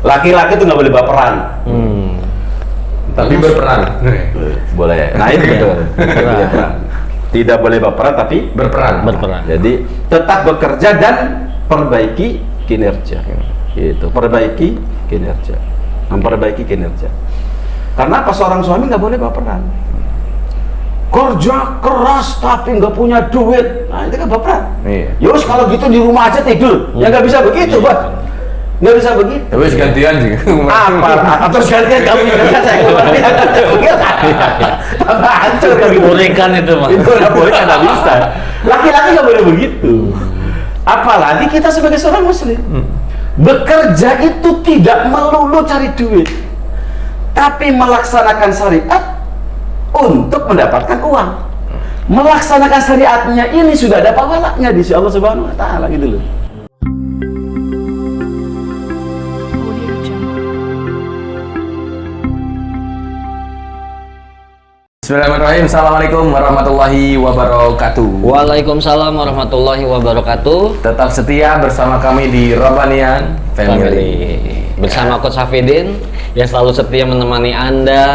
Laki-laki tuh nggak boleh baperan. Tapi berperan. Boleh. Nah itu betul. Tidak boleh baperan tapi Berperan. Jadi tetap bekerja dan perbaiki kinerja. Gitu. Perbaiki kinerja. Memperbaiki kinerja. Karena apa, seorang suami nggak boleh baperan. Kerja keras tapi nggak punya duit. Nah itu kan baperan. Iya. Yus kalau gitu di rumah aja tidur. Ya nggak bisa begitu, Pak. Nggak bisa begitu. Tapi gantian sih. Atau gantian kamu kerja, saya tambah hancur kami. Bolehkan itu mah. Itu nggak boleh, nggak bisa. Laki-laki nggak boleh begitu. Apalagi kita sebagai seorang muslim. Bekerja itu tidak melulu cari duit, tapi melaksanakan syariat untuk mendapatkan uang. Melaksanakan syariatnya ini sudah ada pahalanya di sisi Allah Subhanahu wa taala gitu loh. Bismillahirrahmanirrahim. Assalamualaikum warahmatullahi wabarakatuh. Waalaikumsalam warahmatullahi wabarakatuh. Tetap setia bersama kami di Robanian Family. Bersama Coach Hafidin yang selalu setia menemani Anda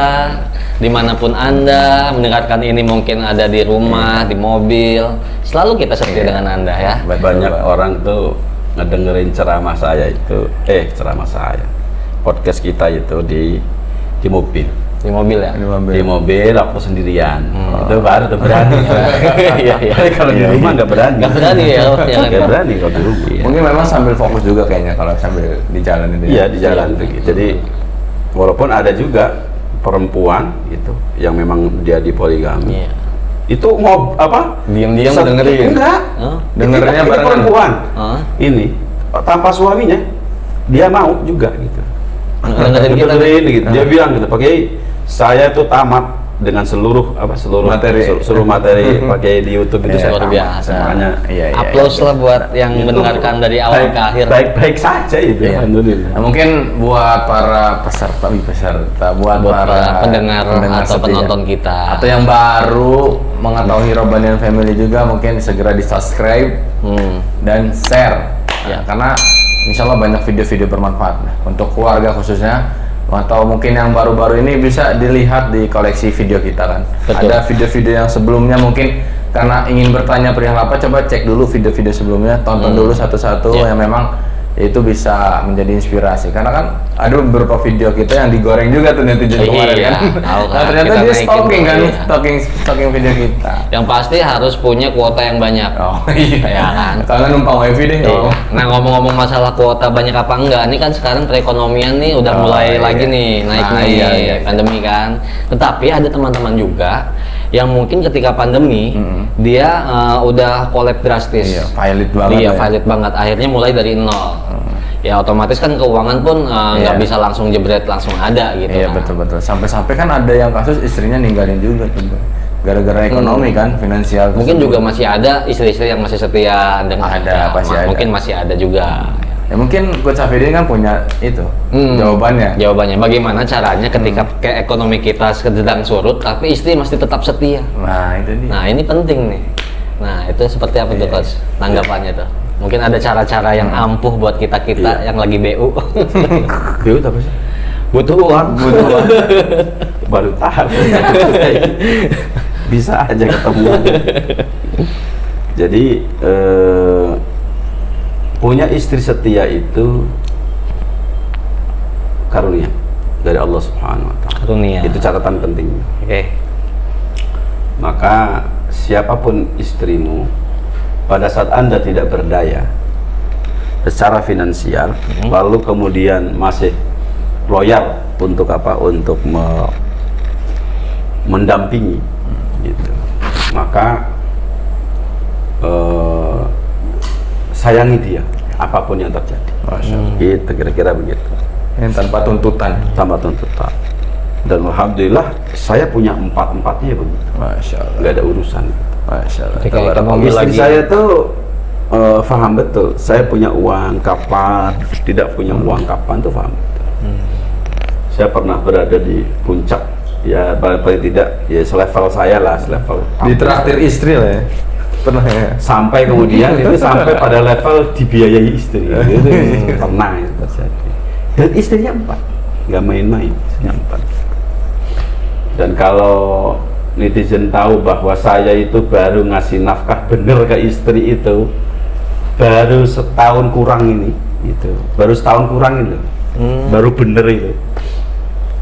dimanapun Anda mendengarkan ini, mungkin ada di rumah, di mobil. Selalu kita setia dengan Anda ya. Banyak orang tuh ngedengerin ceramah saya itu, podcast kita itu di mobil. Di mobil ya? Di mobil aku sendirian. Itu baru tuh berani. Iya. Kalau di rumah nggak berani. Nggak berani ya? Nggak berani kalau di rumah. Mungkin memang sambil fokus juga kayaknya kalau sambil di jalan itu. Iya, di jalan begitu. Jadi walaupun ada juga perempuan itu yang memang dia di poligami. Iya. Itu mau apa? Diam-diam dengerin. Enggak. Dengernya ini barengan. perempuan. Ini tanpa suaminya dia mau juga gitu. Dengerin kita gitu. Dia bilang gitu, pakai saya tuh tamat dengan seluruh materi pakai di YouTube itu saya luar biasa. Makanya Applause lah buat yang mendengarkan dari awal ke akhir. Baik-baik saja itu. Alhamdulillah. Nah, mungkin buat para peserta, buat para pendengar atau setia, penonton kita, atau yang baru mengetahui Robanian Family juga, mungkin segera di subscribe dan share ya, karena insya Allah banyak video-video bermanfaat untuk keluarga khususnya, atau mungkin yang baru-baru ini bisa dilihat di koleksi video kita kan. Betul. Ada video-video yang sebelumnya, mungkin karena ingin bertanya perihal apa, coba cek dulu video-video sebelumnya, tonton dulu satu-satu yang memang itu bisa menjadi inspirasi, karena kan ada beberapa video kita yang digoreng juga tuh netizen kemarin kan. Nah, ternyata dia stalking video kita. Yang pasti harus punya kuota yang banyak. Oh iya Ya kan? Kangen numpang wifi deh. Iya. Nah, ngomong-ngomong masalah kuota banyak apa enggak, ini kan sekarang perekonomian nih udah mulai lagi nih naik nih, pandemi kan. Tetapi ada teman-teman juga yang mungkin ketika pandemi dia udah collab drastis. Valid banget. Iya, valid banget. Akhirnya mulai dari nol. Ya otomatis kan keuangan pun nggak bisa langsung jebret langsung ada gitu. Iya, betul. Sampai-sampai kan ada yang kasus istrinya ninggalin juga tuh. Gara-gara ekonomi kan, finansial. Mungkin juga masih ada istri-istri yang masih setia dengan pasti ada. Mungkin masih ada juga. Ya mungkin Coach Hafidin kan punya itu jawabannya. Jawabannya bagaimana caranya ketika ke ekonomi kita sedang surut tapi istri masih tetap setia. Nah, itu dia. Nah, ini penting nih. Nah, itu seperti apa tuh Coach tanggapannya tuh? Mungkin ada cara-cara yang ampuh buat kita-kita yang lagi BU. BU apa sih? Butuh uang. Baru tahu. Bisa aja ketemu. Jadi punya istri setia itu karunia dari Allah Subhanahu wa taala. Karunia. Itu catatan penting. Oke. Maka siapapun istrimu, pada saat Anda tidak berdaya secara finansial, lalu kemudian masih loyal untuk apa? Untuk mendampingi, gitu. Maka sayangi dia, apapun yang terjadi. Gitu, kira-kira begitu. Yang tanpa tuntutan. Tanpa tuntutan. Dan alhamdulillah saya punya empat-empatnya begitu. Masya Allah. Nggak ada urusan. Masya Allah. Ketika ekonomi Istri lagi saya tuh paham betul. Saya punya uang kapan, tidak punya uang kapan tuh paham betul. Saya pernah berada di puncak, ya paling tidak ya selevel saya lah, selevel. Ditraktir istri lah ya. Pernah ya. Sampai kemudian itu sampai pada level dibiayai istri. Itu pernah itu terjadi. Dan istrinya 4, nggak main-main, istrinya 4. Dan kalau netizen tahu bahwa saya itu baru ngasih nafkah bener ke istri itu baru setahun kurang ini, itu baru setahun kurang itu, baru bener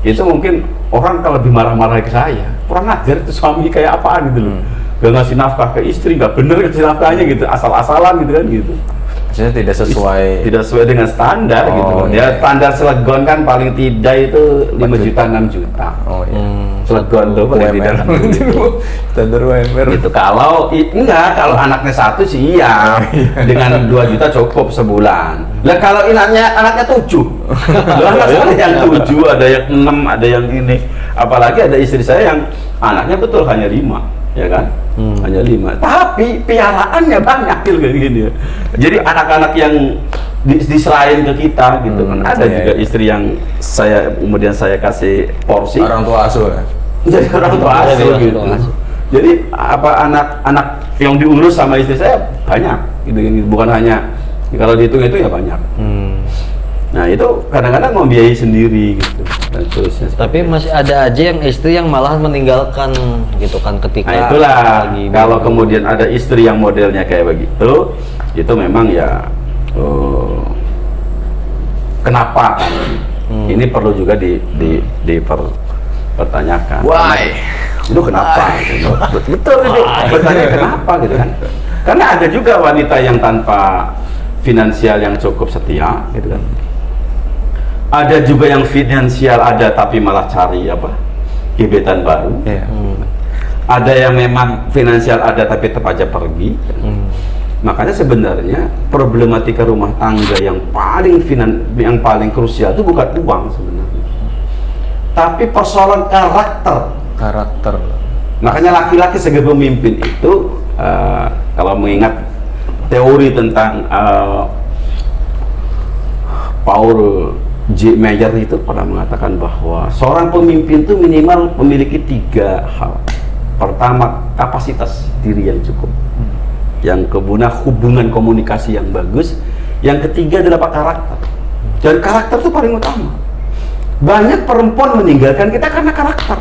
itu mungkin orang kalau lebih marah-marah ke saya, kurang ajar itu suami kayak apaan gitu loh, gak ngasih nafkah ke istri, gak bener kasih nafkahnya gitu, asal-asalan gitu kan gitu. Maksudnya tidak sesuai dengan standar gitu loh. Ya standar Selegon kan paling tidak itu 5 juta 6 juta. Oh iya. Selegon tuh paling tidak 6 juta. Standar UMR. Gitu. Kalau kalau anaknya 1 sih iya. Dengan 2 juta cukup sebulan. Lah kalau anaknya 7. Lah ada yang 7, ada yang 6, ada yang ini. Apalagi ada istri saya yang anaknya betul hanya 5. Ya kan, hanya 5, tapi piaraannya banyak kayak gini ya. Jadi anak-anak yang diserahin ke kita gitu kan, ada juga istri yang kemudian saya kasih porsi orang tua asuh ya? Jadi orang tua asuh gitu. Jadi anak-anak yang diurus sama istri saya banyak gitu, bukan hanya kalau dihitung itu ya banyak. Nah itu kadang-kadang membiayai sendiri gitu dan terusnya. Tapi masih ada aja yang istri yang malah meninggalkan gitu kan ketika. Nah itulah kalau kemudian ada istri yang modelnya kayak begitu, itu memang ya kenapa? Ini perlu juga dipertanyakan. Why? Itu kenapa? Betul itu. Bertanya kenapa gitu kan? Karena ada juga wanita yang tanpa finansial yang cukup setia gitu kan. Ada juga yang finansial ada tapi malah cari gebetan baru. Ada yang memang finansial ada tapi tetap aja pergi. Makanya sebenarnya problematika rumah tangga yang paling krusial itu bukan uang sebenarnya, tapi persoalan karakter. Makanya laki-laki sebagai pemimpin itu kalau mengingat teori tentang Paul J. Meyer itu pernah mengatakan bahwa seorang pemimpin itu minimal memiliki 3 hal. Pertama, kapasitas diri yang cukup. Yang kedua, hubungan komunikasi yang bagus. Yang ketiga adalah karakter. Dan karakter itu paling utama. Banyak perempuan meninggalkan kita karena karakter.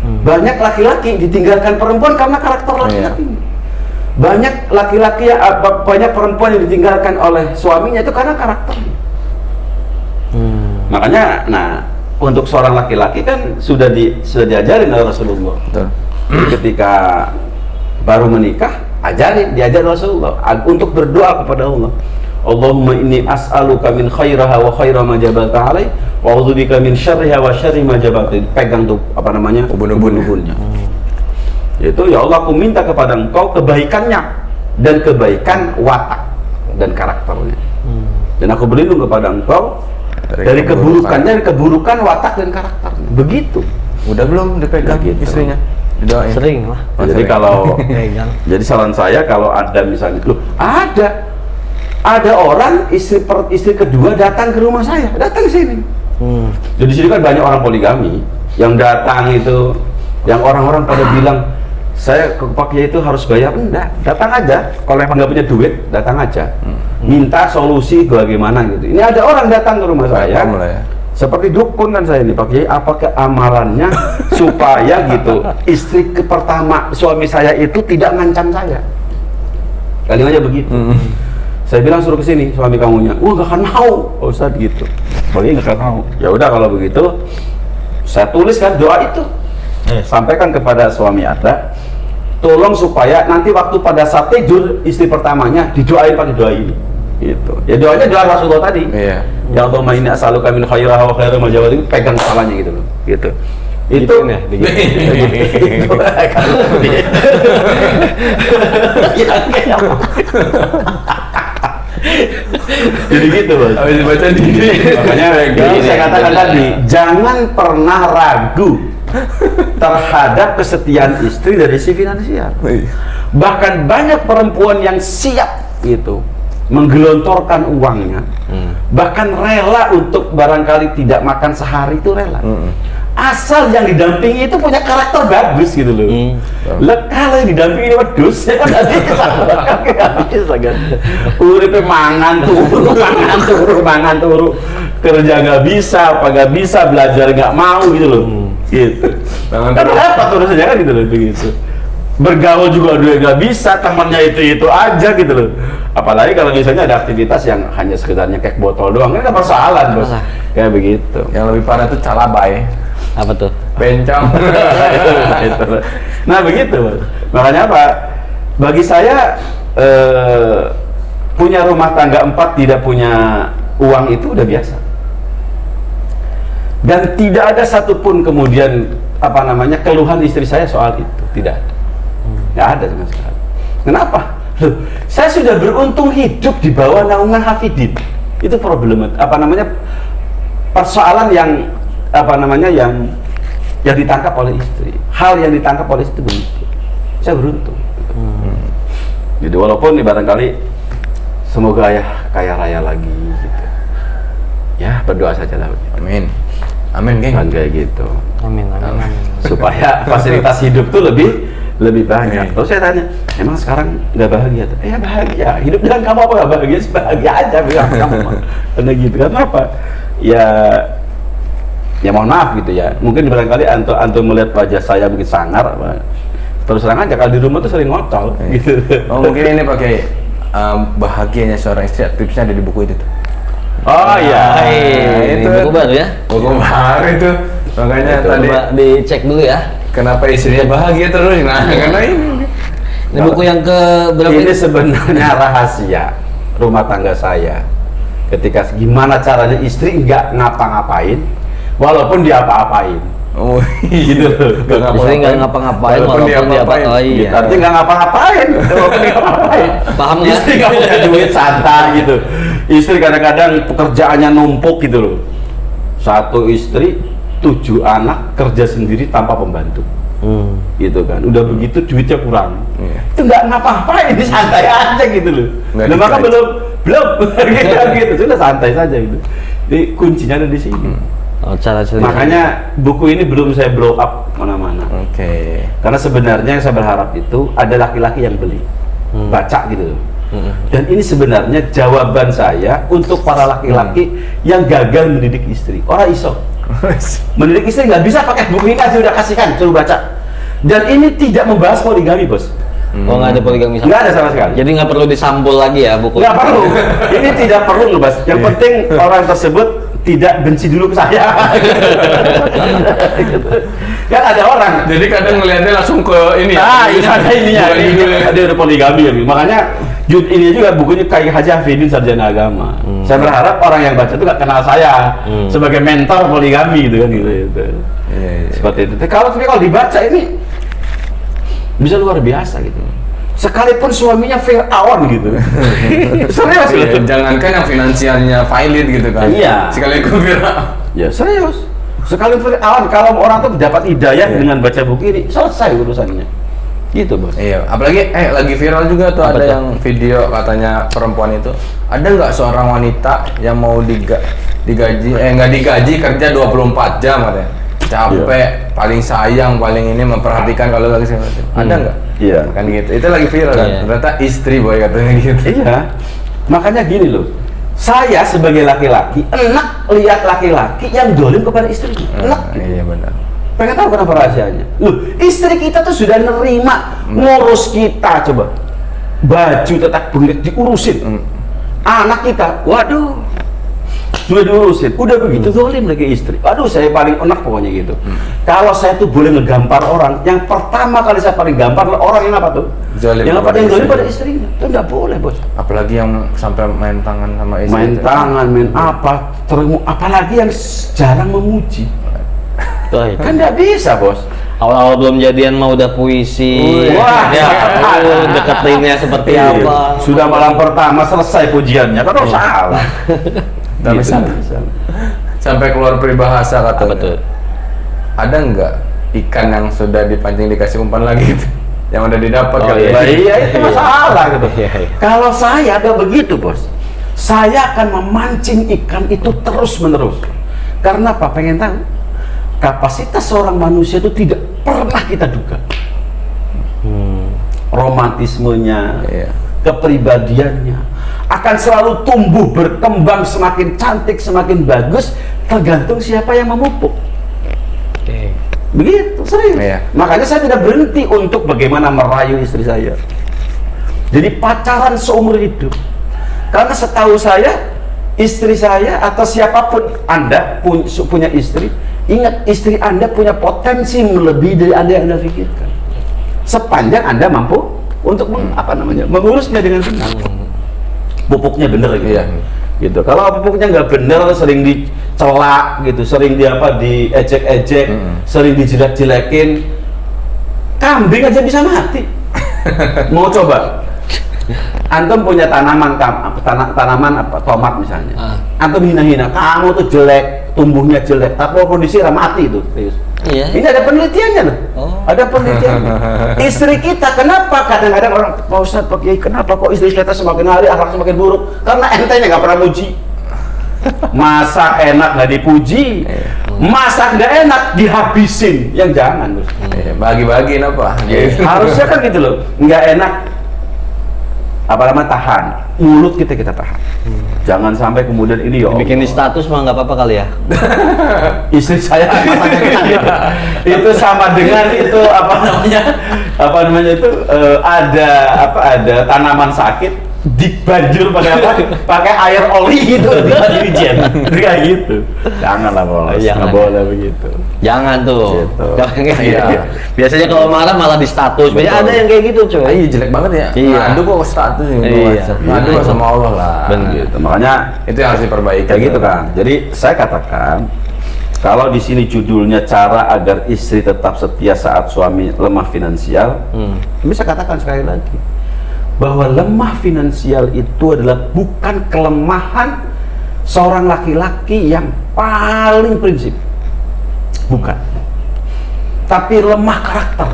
Banyak laki-laki ditinggalkan perempuan karena karakter laki-laki. Banyak laki-laki banyak perempuan yang ditinggalkan oleh suaminya itu karena karakternya. Makanya, untuk seorang laki-laki kan sudah diajarin oleh Rasulullah. Ketika baru menikah, diajar Rasulullah untuk berdoa kepada Allah. Allahumma inni as'aluka min khairaha wa khaira ma jabalta alaih wa a'udzubika min syarriha wa syarri ma jabalta. Pegang tuh ubun-ubunnya. Yaitu ya Allah, aku minta kepada Engkau kebaikannya dan kebaikan watak dan karakternya. Dan aku berlindung kepada Engkau dari keburukan watak dan karakternya. Begitu. Udah belum dipegang gitu istrinya? Didoain. Sering lah. Jadi kalau jadi saran saya kalau ada misalnya ada orang istri kedua datang ke rumah saya, datang sini. Jadi sini kan banyak orang poligami yang datang itu, yang orang-orang pada bilang saya ke Pak Kiai itu harus bayar. Enggak, datang aja. Kalau emang nggak punya duit, datang aja. Minta solusi bagaimana gitu. Ini ada orang datang ke rumah saya. Seperti dukun kan saya ini Pak Kiai, apakah amalannya supaya gitu istri pertama suami saya itu tidak ngancam saya. Kalimatnya begitu. Saya bilang suruh ke sini suami kamunya. Gak akan mau, Ustaz gitu. Bagi nggak akan mau. Ya udah kalau begitu, saya tuliskan doa itu. Sampaikan kepada suami Anda, tolong supaya nanti waktu pada saat tidur istri pertamanya didoain pakai doa ini. Gitu. Ya doanya doa Rasulullah tadi. Ya Allahumma inni as'aluka min khairaha wa khaira ma jabalta, pegang kepalanya gitu loh. Gitu. Itu ya, jadi gitu Bos. Habis dibaca Makanya saya katakan tadi, jangan pernah ragu terhadap kesetiaan istri dari sisi finansial. Bahkan banyak perempuan yang siap gitu menggelontorkan uangnya, bahkan rela untuk barangkali tidak makan sehari itu rela. asal yang didampingi itu punya karakter bagus gitu loh. Lah kalau yang didampingi wedhus ya kan nggak bisa kan. Uripe mangan turu, kerja nggak bisa, apa nggak bisa, belajar nggak mau gitu loh. Gitu. Kan repot urusannya kan gitu loh begitu. Bergaul juga dia nggak bisa, temannya itu aja gitu loh. Apalagi kalau misalnya ada aktivitas yang hanya sekedar nyekek botol doang, kan persoalan bos. Kayak begitu. Yang lebih parah itu calabai. Apa tuh? Bencong. Gitu. Nah begitu bos. Makanya apa? Bagi saya punya rumah tangga 4 tidak punya uang itu udah biasa. Dan tidak ada satupun kemudian apa namanya keluhan istri saya soal itu, tidak ada. Nggak ada sama sekali. Kenapa? Loh, saya sudah beruntung hidup di bawah naungan Hafidin. Itu problem apa namanya persoalan yang apa namanya yang ditangkap oleh istri. Hal yang ditangkap oleh istri begitu. Saya beruntung. Jadi walaupun barangkali semoga ayah kaya raya lagi gitu. Ya berdoa saja lah. Amin. Amin, geng. Kan kayak gitu. Amin. Supaya fasilitas hidup tuh lebih banyak. Terus saya tanya, emang sekarang nggak bahagia? Ya bahagia. Hidup dengan kamu apa nggak bahagia? Bahagia aja bilang kamu. Karena gitu. Karena apa? Ya mohon maaf gitu ya. Mungkin barangkali antum melihat wajah saya begitu sangar. Terus terang aja kalau di rumah tuh sering ngocol. Gitu. Oh mungkin ini pakai bahagianya seorang istri. Tipsnya ada di buku itu tuh. Oh iya. Ini buku baru ya? Buku baru itu. Makanya Itu. tadi Coba dicek dulu ya. kenapa istrinya bahagia terus? Nah, karena ini. Ini buku yang ke berapa? Ini sebenarnya rahasia rumah tangga saya. Ketika gimana caranya istri nggak ngapa-ngapain, walaupun dia apa-apain. Oh, Gitu loh. Istri nggak ngapa-ngapain walaupun dia apa-apain. Oh, Gitu. iya. Artinya nggak ngapa-ngapain, walaupun dia ngapa-ngapain. Paham nggak? Istri nggak punya duit santai gitu. Istri kadang-kadang pekerjaannya numpuk gitu loh. Satu istri, 7 anak, kerja sendiri tanpa pembantu. Gitu kan, udah begitu duitnya kurang. Itu nggak ngapa-ngapain, ini santai aja gitu loh. Nggak Nah, maka digaji. belum gitu, sudah santai saja gitu. Jadi kuncinya ada di sini. Oh, cara cerita. Makanya buku ini belum saya blow up mana-mana. Oke. Karena sebenarnya yang saya berharap itu ada laki-laki yang beli, baca gitu loh. Dan ini sebenarnya jawaban saya untuk para laki-laki yang gagal mendidik istri. Orang iso mendidik istri nggak bisa pakai buku ini aja udah kasihkan, suruh baca. Dan ini tidak membahas poligami bos. Oh, nggak ada poligami sama. Nggak ada sama sekali. Jadi nggak perlu disambul lagi ya buku. Nggak perlu. Ini tidak perlu ngebahas. Yang penting orang tersebut tidak benci dulu ke saya. Kan ada orang. Jadi kadang ngelihatnya langsung ke ini ya. Nah, ini ada ininya. Bukan judulnya. Ada udah poligami ya. Makanya ini juga bukunya kayak Haji Hafidin Sarjana Agama. Saya berharap orang yang baca itu nggak kenal saya sebagai mentor poligami gitu kan gitu. Iya. Seperti itu. Tapi kalau dibaca ini bisa luar biasa gitu. Sekalipun suaminya Fir'aun gitu. Serius Ya, gitu. jangankan yang finansialnya valid gitu kan. Iya. Sekaligus Ya serius. Sekalipun Fir'aun, kalau orang tuh dapat hidayah dengan baca buku ini, selesai urusannya. Gitu bos. Iya, apalagi lagi viral juga tuh Apa ada tuh? yang video katanya perempuan itu ada nggak seorang wanita yang mau digaji nggak digaji kerja 24 jam katanya capek paling sayang paling ini memperhatikan kalau lagi ada nggak? Iya. Kan gitu itu lagi viral kan Iya. ternyata istri boy katanya gitu. Iya. Makanya gini loh. Saya sebagai laki-laki enak lihat laki-laki yang dolim kepada istrinya. Enak. Iya benar. Pengen tahu kenapa rahasianya? Loh, istri kita tuh sudah nerima ngurus kita, coba. Baju tetap bengek diurusin. Anak kita, waduh, sudah diurusin. Udah begitu dolim lagi istri. Waduh, saya paling enak pokoknya gitu. Kalau saya tuh boleh ngegampar orang, yang pertama kali saya paling gampar adalah orang yang apa tuh? Zolim yang apa? kepada Yang dolim istrinya. pada istrinya. Itu nggak boleh bos. Apalagi yang sampai main tangan sama istri. Main itu. tangan, main apa, apalagi yang jarang memuji. Kan nggak bisa bos. Awal-awal belum jadian mah udah puisi. Wah, ya, deketinnya seperti Iya. apa? Sudah malam pertama selesai pujiannya, kan salah. Tapi Gitu. sampai keluar peribahasa katanya. Apa tuh? Ada nggak ikan yang sudah dipancing dikasih umpan lagi yang udah didapat Oh, kali iya. ya? Iya, itu masalah gitu. Iya, iya. Kalau saya ada begitu bos, saya akan memancing ikan itu terus menerus. Karena apa? Pengen tahu. kapasitas seorang manusia itu tidak pernah kita duga. Romantismenya, kepribadiannya akan selalu tumbuh berkembang semakin cantik, semakin bagus, tergantung siapa yang memupuk. Begitu, serius. Makanya saya tidak berhenti untuk bagaimana merayu istri saya. Jadi pacaran seumur hidup. Karena setahu saya, istri saya atau siapapun Anda punya istri, ingat istri Anda punya potensi melebihi dari Anda yang Anda pikirkan. Sepanjang Anda mampu untuk mengurusnya dengan benar. Pupuknya benar gitu. Gitu. Kalau pupuknya nggak benar, sering dicela gitu, sering diejek-ejek, sering dijelek-jelekin, kambing aja bisa mati. Mau coba? Antum punya tanaman tomat misalnya. Antum hina-hina, kamu tuh jelek, tumbuhnya jelek, tapi kondisi mati itu. Iya. Ini ada penelitiannya loh. Ada penelitiannya. Istri kita kenapa kadang-kadang orang, Pak Ustadz, Pak Kiai, kenapa kok istri kita semakin hari akhlak semakin buruk? Karena entenya nggak pernah muji. Masak enak nggak dipuji, masak nggak enak dihabisin. Yang jangan, Bos. Bagi-bagiin apa? Harusnya kan gitu loh, nggak enak tahan, mulut kita tahan. Jangan sampai kemudian ini bikin di status mah nggak apa-apa kali ya. Istri saya itu sama dengan itu ada tanaman sakit dibanjur pakai air oli gitu, dibanjur jam kayak gitu. Janganlah Bos, nggak boleh begitu. Jangan tuh. Gitu. Jangan. Biasanya kalau marah malah di status. Biasanya ada yang kayak gitu, coy. Iya, jelek banget ya. Ngadu kok status ngadu sama Allah lah. Gitu. Makanya itu yang harus diperbaiki. Kayak gitu kan. Jadi saya katakan, kalau di sini judulnya cara agar istri tetap setia saat suami lemah finansial, bisa katakan sekali lagi bahwa lemah finansial itu adalah bukan kelemahan seorang laki-laki yang paling prinsip, bukan, tapi lemah karakter.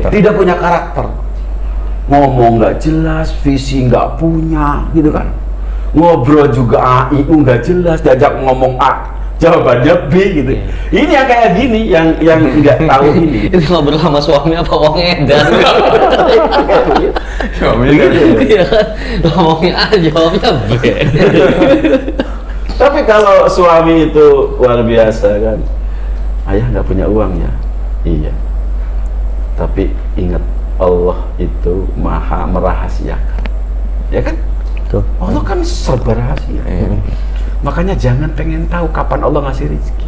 Tidak punya karakter, ngomong nggak jelas, visi nggak punya, gitu kan, ngobrol juga AIU nggak jelas, diajak ngomong A jawabannya B gitu. Ini yang kayak gini, yang nggak tahu ini. Itu ngobrol sama suami apa wong edan? Suaminya Iya kan, ngomongnya A jawabnya B. Tapi kalau suami itu luar biasa kan, ayah nggak punya uang ya, iya. Tapi ingat, Allah itu maha merahasiakan, ya kan? Allah kan serba rahasia. Makanya jangan pengen tahu kapan Allah ngasih rezeki.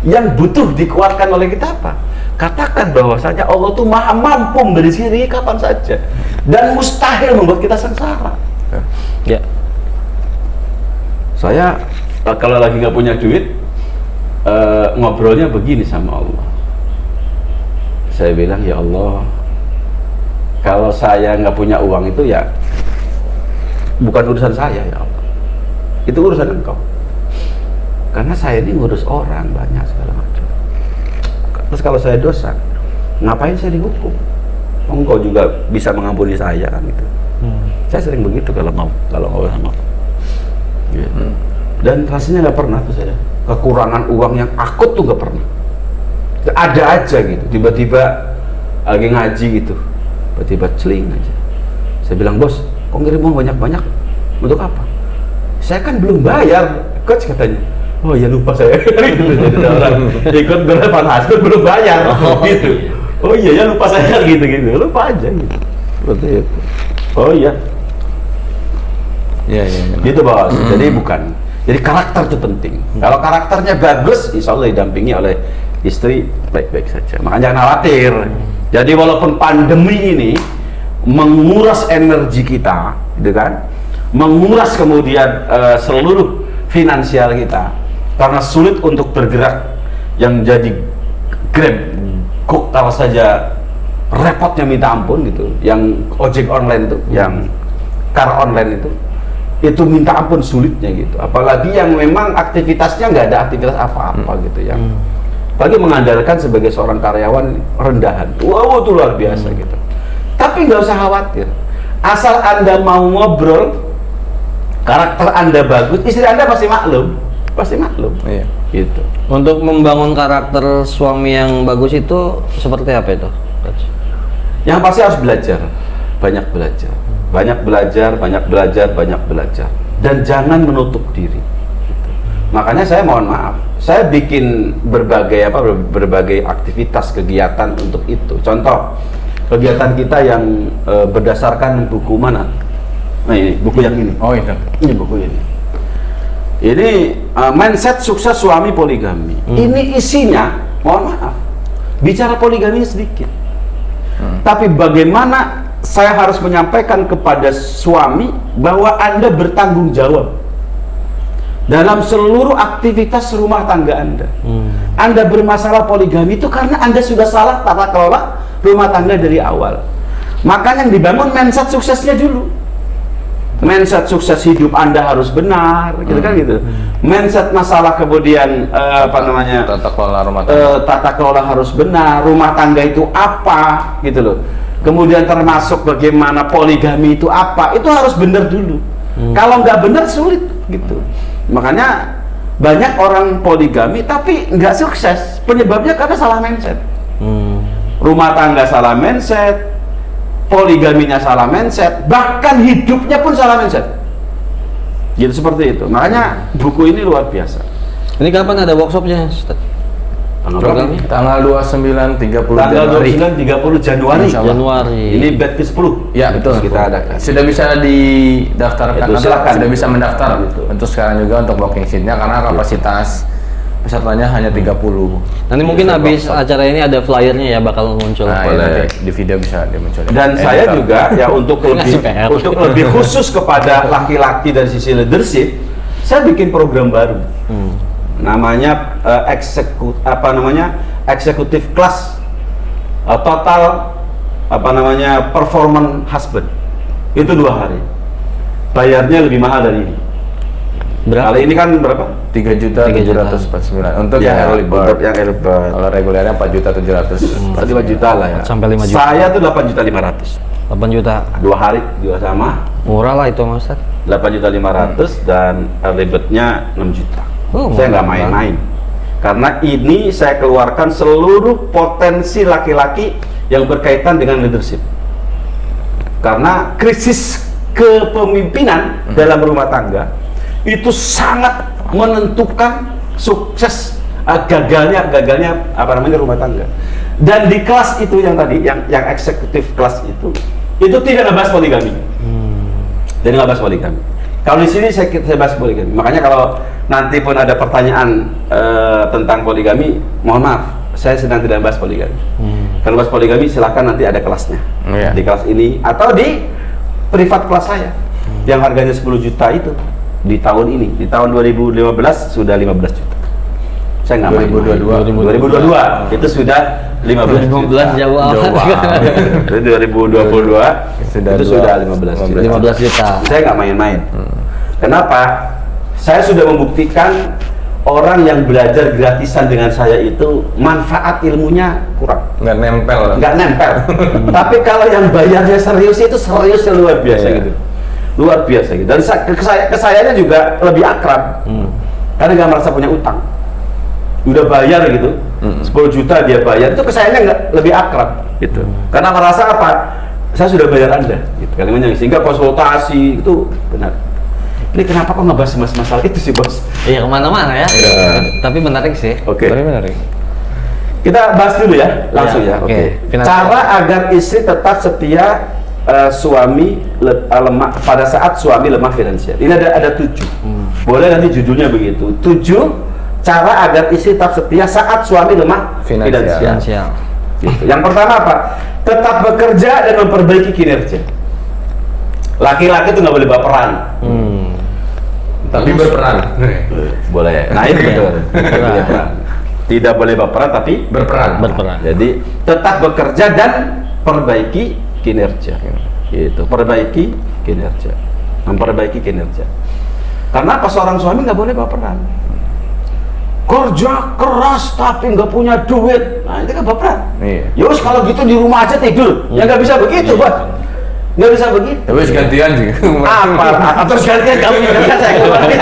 Yang butuh dikeluarkan oleh kita apa? Katakan bahwasanya Allah tuh maha mampu memberi rezeki kapan saja, dan mustahil membuat kita sengsara. Ya. Saya kalau lagi nggak punya duit, ngobrolnya begini sama Allah. Saya bilang, ya Allah, kalau saya nggak punya uang itu ya bukan urusan saya, ya Allah. Itu urusan engkau. Karena saya ini ngurus orang banyak segala macam. Terus kalau saya dosa, ngapain saya dihukum? Engkau juga bisa mengampuni saya kan gitu. Saya sering begitu kalau ngobrol sama Allah. Gitu. Dan rasanya nggak pernah tuh saya kekurangan uang yang akut tuh nggak pernah. Ada aja gitu. Tiba-tiba lagi ngaji gitu, tiba-tiba celing aja. Saya bilang, bos, kok ngirim uang banyak-banyak? Untuk apa? Saya kan belum bayar, coach katanya. Oh ya lupa saya. Jadi orang ikut berlepas hasil belum bayar, gitu. Oh iya ya lupa saya gitu, lupa aja gitu. Seperti itu. Oh iya. Iya. Gitu bos. Jadi bukan. Jadi karakter itu penting. Kalau karakternya bagus, insya Allah didampingi oleh istri baik-baik saja. Makanya jangan khawatir. Jadi walaupun pandemi ini menguras energi kita, gitu kan? Menguras kemudian seluruh finansial kita, karena sulit untuk bergerak, yang jadi Grab, kok kalau saja repotnya minta ampun gitu, yang ojek online itu, yang car online itu minta ampun sulitnya gitu, apalagi yang memang aktivitasnya nggak ada aktivitas apa-apa gitu, yang apalagi mengandalkan sebagai seorang karyawan rendahan, wow itu luar biasa gitu. Tapi nggak usah khawatir, asal Anda mau ngobrol, karakter Anda bagus, istri Anda pasti maklum. pasti maklum. Iya. Gitu. Untuk membangun karakter suami yang bagus itu seperti apa itu, Coach? Yang pasti harus belajar, banyak belajar, banyak belajar, banyak belajar, banyak belajar, dan jangan menutup diri. Gitu. Makanya saya mohon maaf, saya bikin berbagai aktivitas kegiatan untuk itu. Contoh kegiatan kita yang berdasarkan buku mana? Nah ini buku yang ini. Oh iya. Ini buku ini. Ini mindset sukses suami poligami. Ini isinya, mohon maaf, bicara poligami sedikit. Tapi bagaimana saya harus menyampaikan kepada suami bahwa Anda bertanggung jawab dalam seluruh aktivitas rumah tangga Anda. Anda bermasalah poligami itu karena Anda sudah salah tata kelola rumah tangga dari awal. Makanya yang dibangun mindset suksesnya dulu. Mindset sukses hidup Anda harus benar, gitu kan gitu. Mindset masalah kemudian Tata kelola rumah tangga. tata kelola harus benar, rumah tangga itu apa, gitu loh. Kemudian termasuk bagaimana poligami itu apa, itu harus benar dulu. Kalau nggak benar sulit, gitu. Makanya banyak orang poligami tapi nggak sukses, penyebabnya karena salah mindset. Rumah tangga salah mindset, poligaminya salah mindset, bahkan hidupnya pun salah mindset. Gitu seperti itu. Makanya buku ini luar biasa. Ini kapan ada workshopnya, Ustaz? Tanggal 29 30 Tanggal Januari. 29 30 Januari. Januari. Ini batch ke-10. Ya betul, Kita adakan. Sudah bisa didaftarkan, Itu, silakan. sudah bisa mendaftar Gitu. untuk sekarang juga untuk booking seatnya karena kapasitas pesertanya hanya 30. Nanti mungkin habis acara ini ada flyernya ya bakal muncul. Nah, Boleh. ya, nanti di video bisa dimunculkan. Dan saya juga ya untuk Ngasih PR. lebih khusus kepada laki-laki dari sisi leadership, saya bikin program baru. Namanya executive class total performance husband. Itu 2 hari. Bayarnya lebih mahal dari ini. Berapa? Kali ini kan berapa? 3.749 untuk Ya, yang early bird. untuk yang early bird. Kalau regulernya 4.700. 5 juta lah ya. Sampai 5 juta. Saya tuh 8.500.000. 8 juta. 2 hari juga sama. Murah lah itu, Mas Ustaz. 8.500.000 dan early bird-nya 6 juta. Oh, Saya nggak murah main-main. Karena ini saya keluarkan seluruh potensi laki-laki yang berkaitan dengan leadership. Karena krisis kepemimpinan dalam rumah tangga itu sangat menentukan sukses gagalnya rumah tangga. Dan di kelas itu yang tadi yang eksekutif kelas itu tidak ngebahas poligami. Dan nggak bahas poligami. Kalau di sini saya bahas poligami. Makanya kalau nanti pun ada pertanyaan tentang poligami, mohon maaf, saya sedang tidak bahas poligami. Kalau bahas poligami silakan nanti ada kelasnya. Iya. Di kelas ini atau di privat kelas saya yang harganya 10 juta itu di tahun ini, di tahun 2015 sudah 15 juta. Saya nggak main. 2022 itu sudah 15 juta. 2015 jauh amat. Jadi 2022 itu sudah 15 juta. 15 juta. Saya nggak main-main. Kenapa? Saya sudah membuktikan orang yang belajar gratisan dengan saya itu manfaat ilmunya kurang, Nggak nempel. nggak nempel. Tapi kalau yang bayarnya serius itu seriusnya luar biasa Iya. gitu, luar biasa gitu. Dan kesayanya juga lebih akrab, karena nggak merasa punya utang. Udah bayar gitu, 10 juta dia bayar, itu kesayanya nggak lebih akrab gitu. Karena merasa apa? Saya sudah bayar Anda, gitu kalimatnya. Sehingga konsultasi itu benar. Ini kenapa kok ngebahas masalah itu sih, Bos? Iya, kemana-mana ya. Tapi menarik sih. Oke. Tapi menarik. Kita bahas dulu ya, langsung Ya, ya. oke. Finansial. Cara agar istri tetap setia suami lemah pada saat suami lemah finansial. Ini ada 7. Boleh nanti judulnya begitu. 7 cara agar istri tetap setia saat suami lemah Finansial. Finansial. Gitu. Yang pertama apa? Tetap bekerja dan memperbaiki kinerja. Laki-laki itu nggak boleh baperan. Tapi berperan. Boleh. Nah itu betul. Berperan. Tidak boleh baperan tapi Berperan. Jadi tetap bekerja dan perbaiki kinerja. Gitu. Perbaiki kinerja. Memperbaiki kinerja. Karena apa, seorang suami nggak boleh baperan. Kerja keras tapi nggak punya duit. Nah itu kan baperan. Iya. Yus kalau gitu di rumah aja tidur. Ya nggak bisa begitu, Bos. Nggak bisa begitu. Tapi harus gantian sih. Apa? Atau gantian kamu juga saya kembali.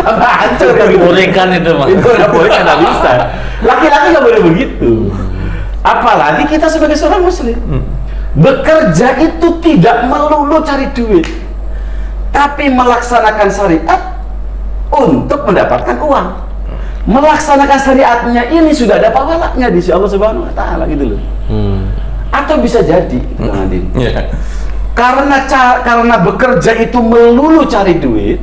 Tambah hancur kan Bolehkan itu mah. Itu nggak boleh, nggak bisa. Laki-laki nggak boleh begitu. Apalagi kita sebagai seorang muslim. Bekerja itu tidak melulu cari duit, tapi melaksanakan syariat untuk mendapatkan uang. Melaksanakan syariatnya ini sudah ada pahalanya di sisi Allah Subhanahu wa taala gitu loh. Atau bisa jadi Iya. karena bekerja itu melulu cari duit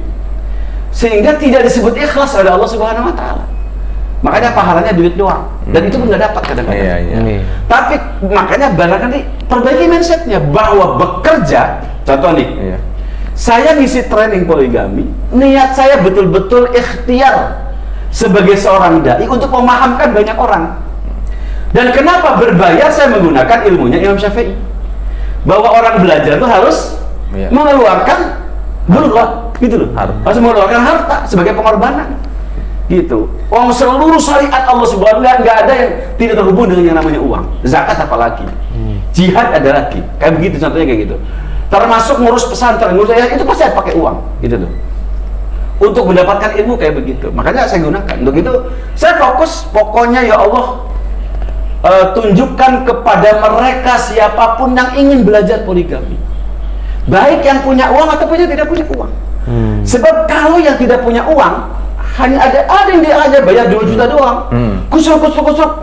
sehingga tidak disebut ikhlas oleh Allah Subhanahu wa taala. Makanya pahalanya duit doang dan itu pun nggak dapat kadang-kadang. Iya. Tapi makanya barangkali perbaiki mindsetnya bahwa bekerja, contoh nih, Iya. saya ngisi training poligami, niat saya betul-betul ikhtiar sebagai seorang dai untuk memahamkan banyak orang. Dan kenapa berbayar? Saya menggunakan ilmunya Imam Syafi'i, bahwa orang belajar itu harus Iya. mengeluarkan dulu gitu loh, harus mengeluarkan harta sebagai pengorbanan gitu. Seluruh syariat Allah Subhanahu nggak ada yang tidak terhubung dengan yang namanya uang. Zakat apalagi, jihad ada lagi, kayak begitu contohnya kayak gitu. Termasuk ngurus pesantren, ngurus itu pasti pakai uang gitu loh. Untuk mendapatkan ilmu kayak begitu, makanya saya gunakan untuk itu. Saya fokus, pokoknya ya Allah, tunjukkan kepada mereka siapapun yang ingin belajar poligami, baik yang punya uang ataupun yang tidak punya uang. Sebab kalau yang tidak punya uang, hanya ada yang dia hanya bayar 2 juta doang. Kusruk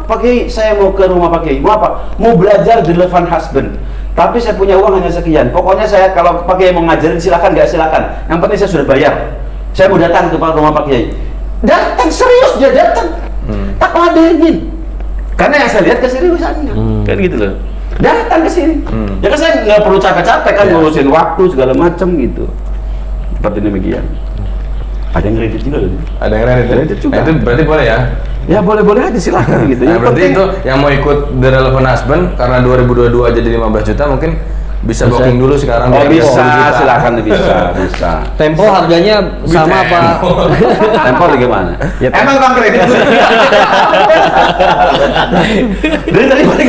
Pak Kiai, saya mau ke rumah Pak Kiai, mau apa? Mau belajar the Levant Husband, tapi saya punya uang hanya sekian. Pokoknya saya kalau Pak Kiai mau ngajarin silakan, nggak silakan, yang penting saya sudah bayar. Saya mau datang ke rumah Pak Kiai. Datang, serius dia datang, tak ladenin, karena yang saya lihat keseriusannya, kan gitu loh. Datang ke sini, ya kan saya nggak perlu capek-capek kan ngurusin waktu segala macam gitu. Seperti demikian. Ada yang kredit juga loh. Ada yang kredit juga. Nah, itu berarti boleh ya? Ya boleh-boleh aja silakan gitu. Nah, Yang berarti penting- itu yang mau ikut The Relevant Husband karena 2022 aja jadi 15 juta mungkin bisa booking dulu sekarang. Oh biar bisa, 10 juta. silakan bisa. Tempo harganya sama apa? Tempo gimana? Ya, Emang bang kredit? Dari tadi balik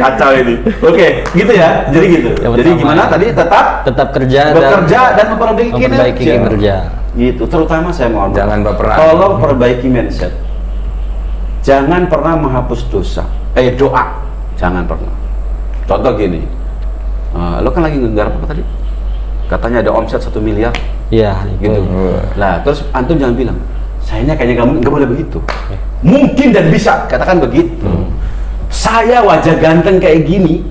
kacau ini. Oke, gitu ya. Jadi gitu. Yang Jadi pertama, gimana tadi tetap Tetap kerja bekerja dan memperbaiki memperbaiki kinerja. Gitu. Terutama saya mohon. Jangan baperan. Tolong perbaiki mindset. Jangan pernah menghapus dosa. Doa. Jangan pernah. Contoh gini. Lo kan lagi nggarap apa tadi? Katanya ada omset 1 miliar. Iya, Gitu. itu. Nah, terus antum jangan bilang, sayanya kayaknya kamu nggak boleh begitu. Mungkin dan bisa, katakan begitu. Saya wajah ganteng kayak gini,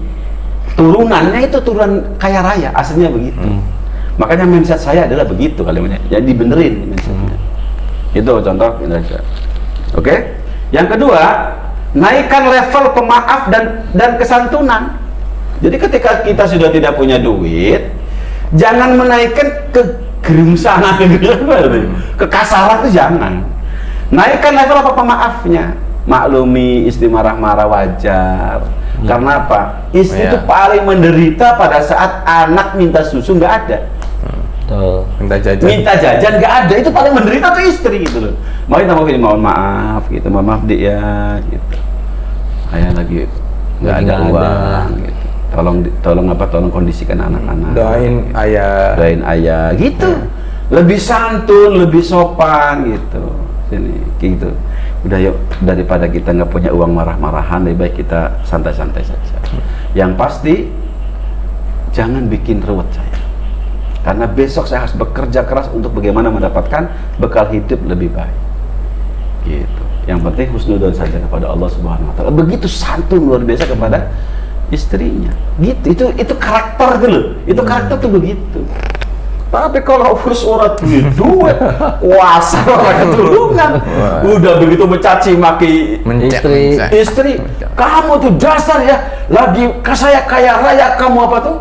turunannya itu turunan kaya raya, aslinya begitu. Makanya mindset saya adalah begitu kalimatnya. Jadi benerin mindsetnya. Itu contoh Indonesia. Oke? Yang kedua, naikkan level pemaaf dan kesantunan. Jadi ketika kita sudah tidak punya duit, jangan menaikkan kegerungsangan, kekasaran itu jangan. Naikkan level apa pemaafnya. Maklumi istri marah-marah wajar. Karena apa? Istri itu paling menderita pada saat anak minta susu nggak ada. Tuh. Minta jajan nggak ada, itu paling menderita tuh istri gitu loh. Mohon maaf gitu, mohon maaf Dik ya gitu. Ayah lagi nggak ada uang gitu. Tolong kondisikan anak-anak. Doain ayah gitu. Lebih santun, lebih sopan gitu. Sini gitu. Udah yuk, daripada kita nggak punya uang marah-marahan, lebih baik kita santai-santai saja. Yang pasti jangan bikin ruwet saya. Karena besok saya harus bekerja keras untuk bagaimana mendapatkan bekal hidup lebih baik. Gitu. Yang penting husnudzon saja kepada Allah Subhanahu wa taala. Begitu santun luar biasa kepada istrinya. Gitu. Itu karakter dulu. Itu karakter tuh begitu. Tapi kalau urus urat duit, kuasa keturunan, udah begitu mencaci maki istri, kamu tuh dasar ya, lagi saya kaya raya, kamu apa tuh?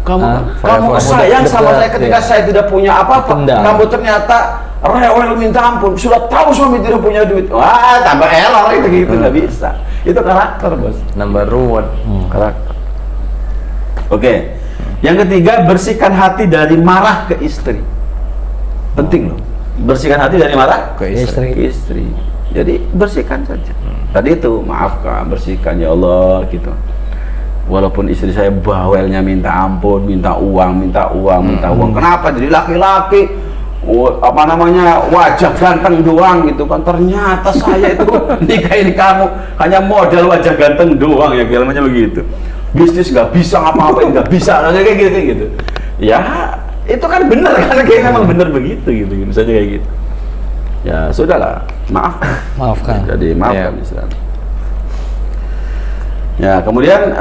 Kamu sayang sama saya ketika saya tidak punya apa-apa. Kamu ternyata rewel minta ampun, sudah tahu suami tidak punya duit. Wah, tambah error itu gitu, nggak bisa. Itu karakter, bos. Nambah ruwet. Karakter. Oke. Yang ketiga, bersihkan hati dari marah ke istri. Penting loh. Bersihkan hati dari marah Ke istri. Jadi bersihkan saja. Tadi itu, maafkan, bersihkan ya Allah gitu. Walaupun istri saya bawelnya minta ampun, minta uang. Kenapa jadi laki-laki? Wajah ganteng doang gitu kan. Ternyata saya itu nikahin kamu hanya modal wajah ganteng doang ya, namanya begitu. Bisnis nggak bisa ngapa-ngapain, nggak bisa, kayak gitu. Ya itu kan benar kan, kayak memang benar begitu gitu saja kayak gitu. Ya sudahlah, Maafkan. Jadi maafkan istilahnya. Ya, kemudian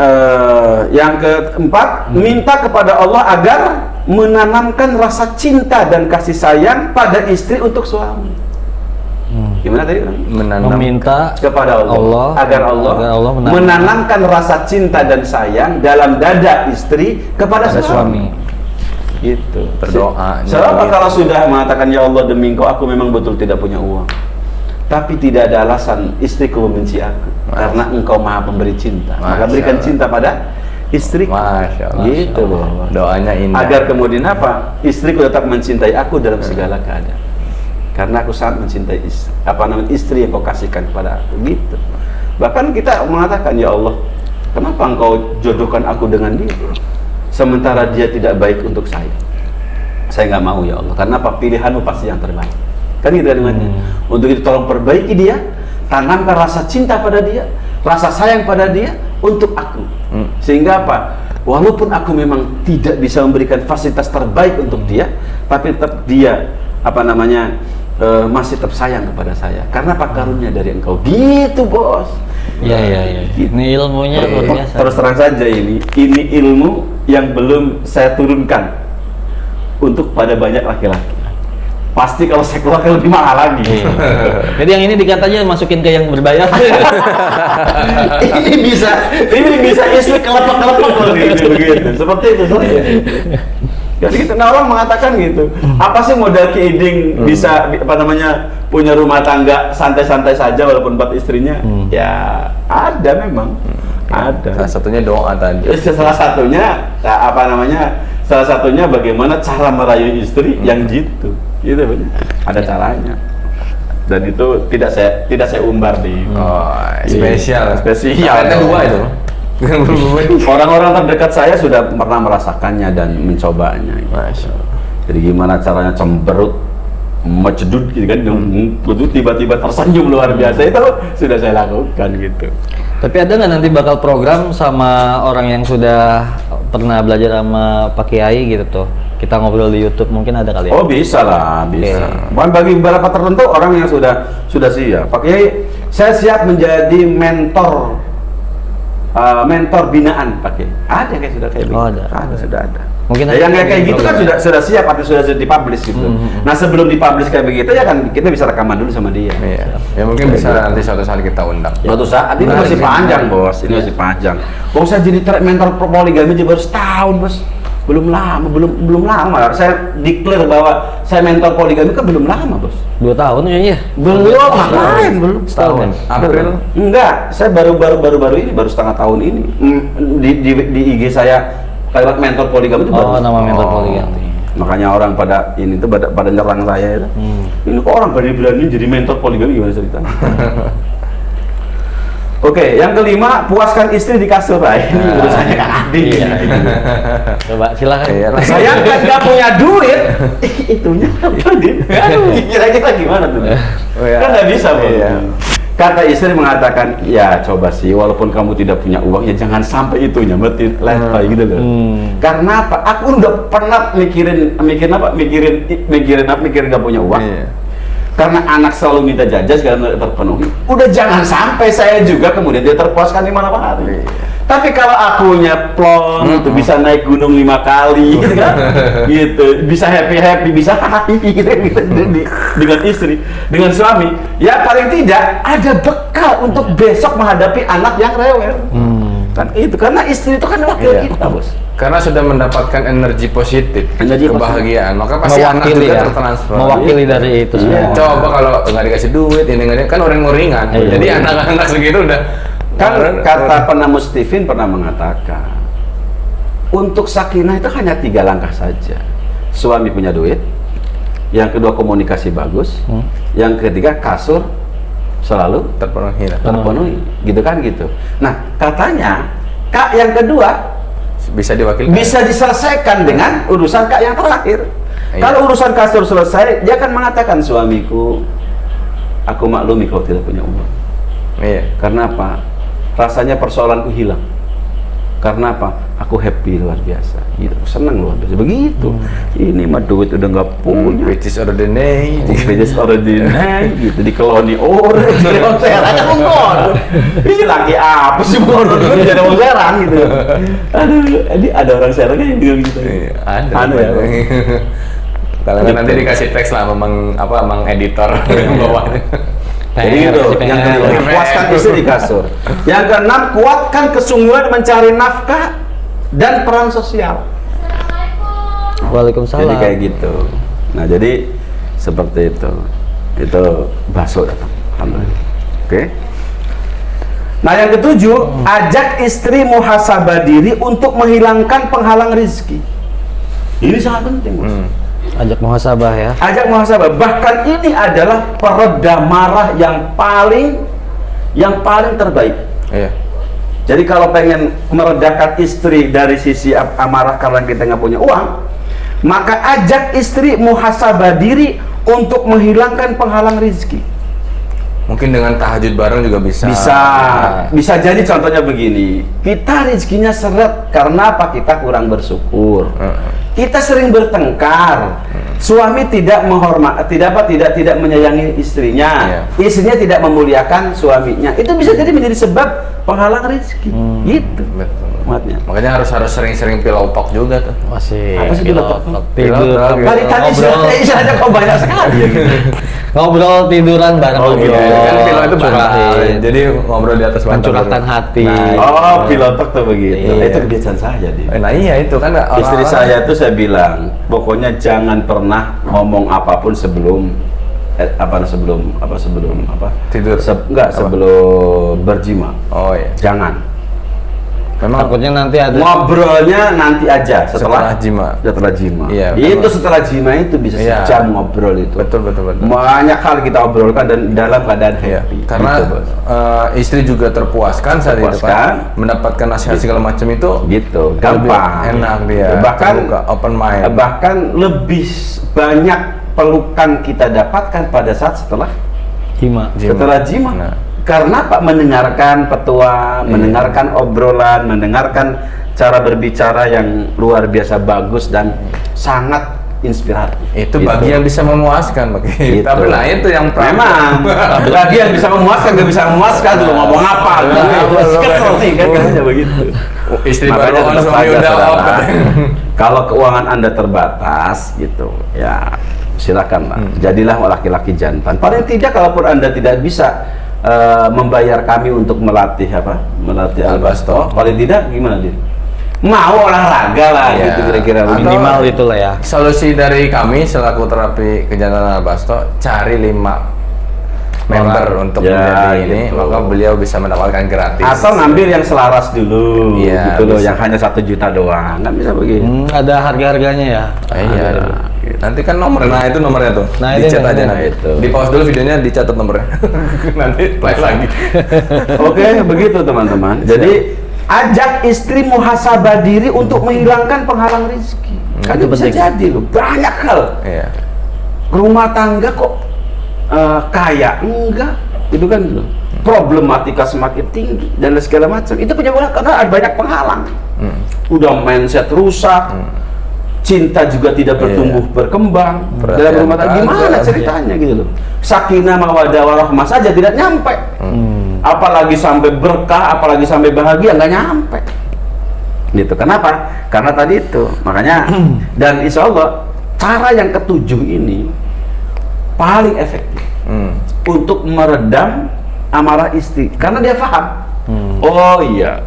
yang keempat, minta kepada Allah agar menanamkan rasa cinta dan kasih sayang pada istri untuk suami. Gimana tadi? Meminta kepada Allah agar Allah menanamkan rasa cinta dan sayang dalam dada istri kepada suami. Gitu. Berdoa. Sebab kalau sudah mengatakan ya Allah demi Engkau aku memang betul tidak punya uang, tapi tidak ada alasan istriku membenci aku karena Engkau Maha Pemberi cinta. Maka berikan cinta pada istri. Masya Allah. Gitu loh. Doanya indah. Agar kemudian apa? Istriku tetap mencintai aku dalam segala keadaan. Karena aku sangat mencintai istri yang Kau kasihkan kepada aku. Gitu. Bahkan kita mengatakan ya Allah, kenapa Engkau jodohkan aku dengan dia? Sementara dia tidak baik untuk saya. Saya nggak mau ya Allah. Karena apa? Pilihanmu pasti yang terbaik. Kan gitu namanya. Untuk itu tolong perbaiki dia, tanamkan rasa cinta pada dia, rasa sayang pada dia untuk aku. Sehingga apa? Walaupun aku memang tidak bisa memberikan fasilitas terbaik untuk dia, tapi tetap dia masih tetap sayang kepada saya. Karena apa? Karunia dari Engkau. Gitu, Bos. Iya. Gitu. Ini ilmunya luar biasa. Terus terang saja ini ilmu yang belum saya turunkan untuk pada banyak laki-laki. Pasti kalau saya keluarkan lebih mahal lagi. Jadi yang ini dikatanya masukin ke yang berbayar. ini bisa istri kelepek-kelepek loh gitu begitu. Seperti itu soalnya. Jadi gitu, nah orang mengatakan gitu. Apa sih modal kiiding bisa punya rumah tangga santai-santai saja walaupun buat istrinya? Ya ada memang. Ada. Salah satunya doa tadi. Salah satunya bagaimana cara merayu istri yang gitu. Gitu benar. Ada caranya. Dan itu tidak saya umbar di spesial. Ada dua itu. Orang-orang terdekat saya sudah pernah merasakannya dan mencobanya. Masya Allah. Jadi gimana caranya cemberut, mencedut gitu kan, itu tiba-tiba tersenyum luar biasa, itu sudah saya lakukan gitu. Tapi ada nggak nanti bakal program sama orang yang sudah pernah belajar sama Pak Kiai gitu tuh? Kita ngobrol di YouTube mungkin ada kali ya? Oh bisa lah, bisa. Bahkan bagi beberapa tertentu orang yang sudah siap. Pak Kiai, saya siap menjadi mentor binaan Pak Kiai. Ada kayak sudah kayak begitu. Ada, sudah ada. Mungkin yang kayak gitu kan sudah siap atau sudah dipublish gitu. Nah sebelum dipublish kayak begitu ya kan kita bisa rekaman dulu sama dia. Iya. Ya mungkin bisa nanti suatu saat kita undang. Suatu saat ini masih panjang bos, ini masih panjang. Kalau saya jadi mentor poligami baru setahun bos, belum lama. Saya declare bahwa saya mentor poligami kan belum lama bos. 2 tahun ya? Belum, ngapain belum? Setahun. April? Enggak, saya baru ini baru setengah tahun ini. Di IG saya kalimat mentor poligami itu baru. Nama mentor poligami. Makanya orang pada ini tuh pada nyerang saya itu. Ini kok orang berani jadi mentor poligami, gimana ceritanya? Oke, yang kelima, puaskan istri di kasur. Ini urusannya Kang Adi. Coba silakan. Saya kan nggak punya duit, itunya apa dia? Kira-kira gimana tuh? Kan nggak bisa, Bro. Kata istri mengatakan, ya coba sih, walaupun kamu tidak punya uang, ya jangan sampai itunya, betul, gitu loh. Karena apa? Aku udah pernah mikirin nggak punya uang. Karena anak selalu minta jajan segala terpenuhi. Udah jangan sampai saya juga kemudian dia terpuaskan di mana-mana. Tapi kalau akunya plong, itu bisa naik gunung 5 kali, gitu kan? Gitu, bisa happy, bisa happy gitu, dengan istri, dengan suami. Ya paling tidak ada bekal untuk besok menghadapi anak yang rewel. Kan itu karena istri itu kan wakil kita bos. Karena sudah mendapatkan energi positif, kebahagiaan, maka pasti anak juga tertransfer. Mewakili dari itu semua. Coba kalau nggak dikasih duit, ini nggak kan uring-uringan. Jadi anak-anak segitu udah. Kan kata penemu Stephen pernah mengatakan, untuk sakinah itu hanya 3 langkah saja. Suami punya duit, yang kedua komunikasi bagus, yang ketiga kasur selalu terpenuhi, gitu kan gitu. Nah katanya Kak yang kedua Bisa diwakilkan. bisa diselesaikan dengan urusan kak yang terakhir. Iya. Kalau urusan kasur selesai, dia akan mengatakan, suamiku, aku maklumi kau tidak punya uang. Iya. Karena apa? Rasanya persoalanku hilang. Karena apa? Aku happy luar biasa. Gitu. Senang luar biasa. Begitu. Ini mah duit udah nggak punya. Which is ordinary. Bisnis ordinary gitu, dikeloni orang, jadi orang serang kan ngomong. Ini laki apa sih bodoh dulu jadi orang serang gitu. Aduh, ini ada orang serang yang bilang gitu. Iya, ada. Ada ya. Kalau Gitu. nanti dikasih teks lah sama mang editor yang bawahnya. Jadi itu yang kedua, puaskan istri di kasur. Yang keenam, kuatkan kesungguhan mencari nafkah dan peran sosial. Waalaikumsalam. Jadi kayak gitu. Nah, jadi seperti itu. Itu bakso datang. Alhamdulillah. Oke. Nah, yang ketujuh, ajak istri muhasabah diri untuk menghilangkan penghalang rezeki. Ini sangat penting, Bos. Ajak muhasabah ya. Ajak muhasabah. Bahkan ini adalah peredam marah yang paling terbaik. Iya. Jadi kalau pengen meredakan istri dari sisi amarah karena kita nggak punya uang, maka ajak istri muhasabah diri untuk menghilangkan penghalang rezeki. Mungkin dengan tahajud bareng juga bisa. Bisa jadi contohnya begini, kita rezekinya seret karena apa? Kita kurang bersyukur. Kita sering bertengkar. Suami tidak tidak menyayangi istrinya. Istrinya tidak memuliakan suaminya. Itu bisa jadi menjadi sebab penghalang rezeki. Gitu. Betul. Makanya harus sering-sering pillow talk juga tuh. Masih. Apa sih pillow talk? Tidur. Dari tadi istilahnya kok banyak sekali. Ngobrol tiduran bareng. Oh, gitu. Kan pillow itu curahin. bantal. Jadi ngobrol di atas bantal. Mencurahkan hati. Oh, pilotok tuh begitu. Iya. Itu kebiasaan saya, Di. Nah iya itu kan Istri saya tuh saya bilang, pokoknya jangan pernah ngomong apapun sebelum tidur. Sebelum berjima. Oh iya. Jangan. Memang Takutnya nanti ada Ngobrolnya nanti aja setelah jima. Setelah jima. Iya, Itu memang. setelah jima itu bisa Iya. sejam ngobrol itu. Betul. Banyak hal kita obrolkan dan dalam keadaan Iya, happy. karena Gitu, Bos. istri juga terpuaskan saat itu Terpuaskan. kan, mendapatkan nasihat segala macam itu gitu, lebih gampang. enak dia, Bahkan terbuka, open mind. Bahkan lebih banyak pelukan kita dapatkan pada saat setelah hima. setelah jima. Nah. Karena Pak mendengarkan petua, mendengarkan obrolan, mendengarkan cara berbicara yang luar biasa bagus dan sangat inspiratif. Itu Gitu. bagi yang bisa memuaskan bagi. Gitu. Tapi lah itu yang Memang bagi yang bisa memuaskan, nggak bisa memuaskan, lu ngomong apa? Kesel nih kan katanya begitu. Istri Makanya baru tetap suami aja, udah saudara. open. Kalau keuangan Anda terbatas gitu, ya silakan lah. Jadilah laki-laki jantan. Paling tidak kalaupun Anda tidak bisa membayar kami untuk melatih Albasto, paling tidak gimana dia? Mau olahraga lah Iya. gitu kira-kira. Atau- Minimal itulah ya. Solusi dari kami selaku terapi kejantanan Albasto, cari 5 member untuk Ya, menjadi ini, gitu. maka beliau bisa mendapatkan gratis. Atau ngambil yang selaras dulu, Iya, gitu loh, bisa. yang hanya 1 juta doang, kan bisa begitu. Ada harga-harganya ya. Iya. Ada. Nanti kan nomornya, nah itu nomornya tuh. Nah, ini dicat aja nomornya. nanti. Itu. Di pause dulu videonya, dicatat nomornya. Nanti play lagi. Oke, begitu teman-teman. Jadi ajak istri muhasabah diri untuk menghilangkan penghalang rezeki. Kan itu itu bisa penting. jadi loh, banyak hal. Iya. Rumah tangga kok kaya enggak, itu kan loh. Problematika semakin tinggi dan segala macam. Itu penyebabnya karena ada banyak penghalang. Udah mindset rusak. Cinta juga tidak bertumbuh berkembang Perhatian dalam rumah tangga. Gimana kagak, ceritanya gitu loh? Sakinah mawaddah warahmah saja tidak nyampe. Apalagi sampai berkah, apalagi sampai bahagia, nggak nyampe. Gitu. Kenapa? Karena tadi itu. Makanya dan insya Allah cara yang ketujuh ini paling efektif untuk meredam amarah istri. Karena dia paham. Oh iya.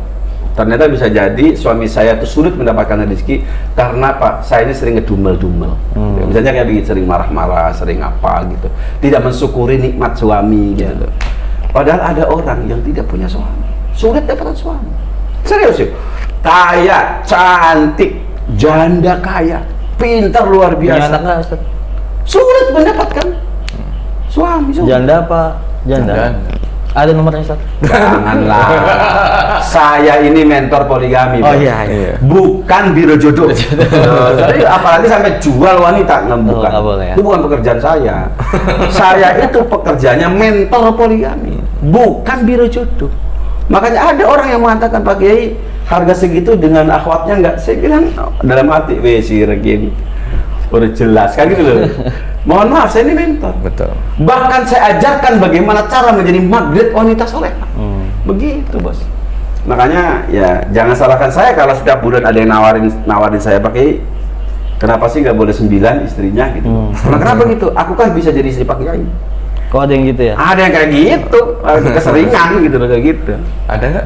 Ternyata bisa jadi suami saya itu sulit mendapatkan rezeki karena Pak, saya ini sering ngedumel-dumel. Misalnya kayak begitu, sering marah-marah, sering apa gitu. Tidak mensyukuri nikmat suami gitu. Padahal ada orang yang tidak punya suami, sulit dapat suami. Serius sih. Kaya, cantik, janda kaya, pintar luar Punya biasa. anak nggak, Ustaz? Sulit mendapatkan suami. Janda apa? Janda. Ada nomornya, Ustaz? Janganlah. Saya ini mentor poligami. Oh Bos. iya. Bukan biro jodoh. Jadi apalagi sampai jual wanita, bukan. nggak boleh ya? Itu bukan pekerjaan saya. Saya itu pekerjaannya mentor poligami, bukan biro jodoh. Makanya ada orang yang mengatakan, Pak Kiai, harga segitu dengan akhwatnya nggak? Saya bilang dalam hati, si Regin udah jelas kan gitu loh. Mohon maaf, saya ini mentor. Betul. Bahkan saya ajarkan bagaimana cara menjadi magnet wanita soleh. Begitu, Bos. Makanya ya jangan salahkan saya kalau setiap bulan ada yang nawarin saya, pakai kenapa sih nggak boleh 9 istrinya gitu. Nah, kenapa gitu? Aku kan bisa jadi istri Pak Kiai. Kok ada yang gitu ya? Ada yang kayak gitu, keseringan gitu loh, kayak gitu. Ada nggak?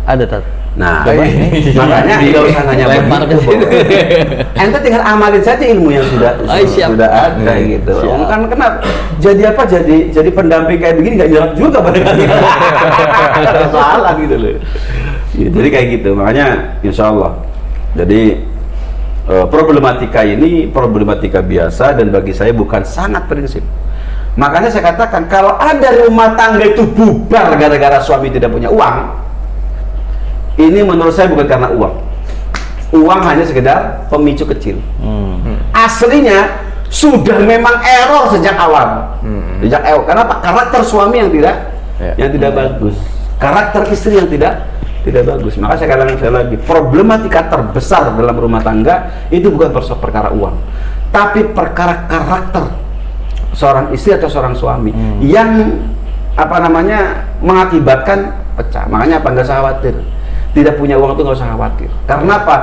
Ada, Tat. Nah, Coba. makanya nggak usah nanya Lempar begitu, ke Bos. Ente tinggal amalin saja ilmu yang sudah Siap. ada gitu. Siap. Kan kenapa? Jadi apa? Jadi pendamping kayak begini nggak jarak juga pada kali. Salah gitu loh. Ya, jadi kayak gitu. Makanya insya Allah. Jadi problematika ini problematika biasa dan bagi saya bukan sangat prinsip. Makanya saya katakan kalau ada rumah tangga itu bubar gara-gara suami tidak punya uang, ini menurut saya bukan karena uang. Uang hanya sekedar pemicu kecil. Aslinya sudah memang error sejak awal. Sejak awal. Kenapa? Karakter suami yang tidak bagus. Karakter istri yang tidak bagus. Maka saya katakan sekali lagi, problematika terbesar dalam rumah tangga itu bukan perkara uang, tapi perkara karakter seorang istri atau seorang suami yang mengakibatkan pecah. Makanya apa? Nggak usah khawatir. Tidak punya uang itu nggak usah khawatir. Karena apa?